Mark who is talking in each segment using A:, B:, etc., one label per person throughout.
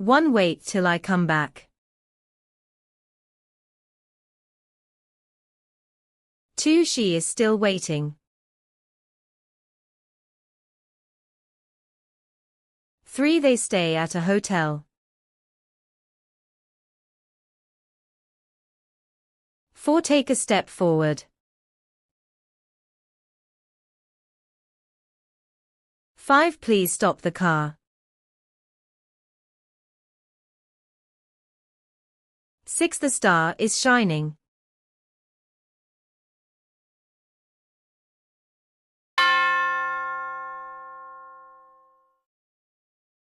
A: 1 Wait till I come back. 2 She is still waiting. 3 They stay at a hotel. 4 Take a step forward. 5 Please stop the car. 6 The star is shining.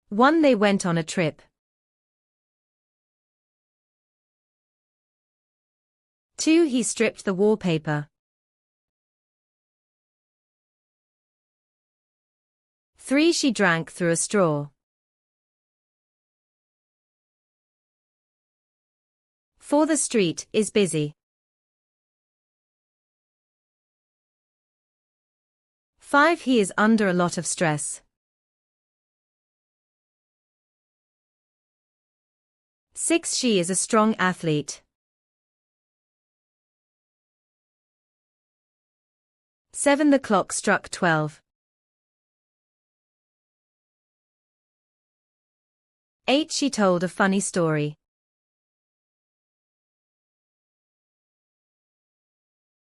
A: One They went on a trip. 2 He stripped the wallpaper. 3 She drank through a straw. 4 The street is busy. 5 He is under a lot of stress. 6 She is a strong athlete. 7 The clock struck 12. 8 She told a funny story.